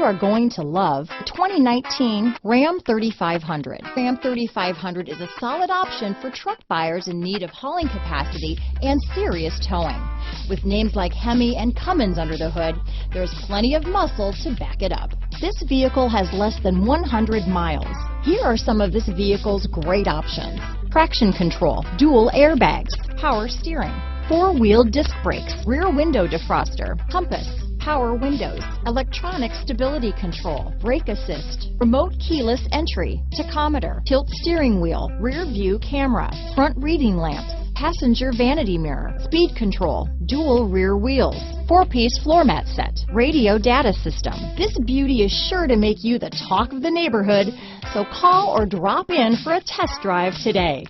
are going to love the 2019 Ram 3500. Ram 3500 is a solid option for truck buyers in need of hauling capacity and serious towing. With names like Hemi and Cummins under the hood, there's plenty of muscle to back it up. This vehicle has less than 100 miles. Here are some of this vehicle's great options: traction control, dual airbags, power steering, four-wheel disc brakes, rear window defroster, compass, power windows, electronic stability control, brake assist, remote keyless entry, tachometer, tilt steering wheel, rear view camera, front reading lamps, passenger vanity mirror, speed control, dual rear wheels, 4-piece floor mat set, radio data system. This beauty is sure to make you the talk of the neighborhood, so call or drop in for a test drive today.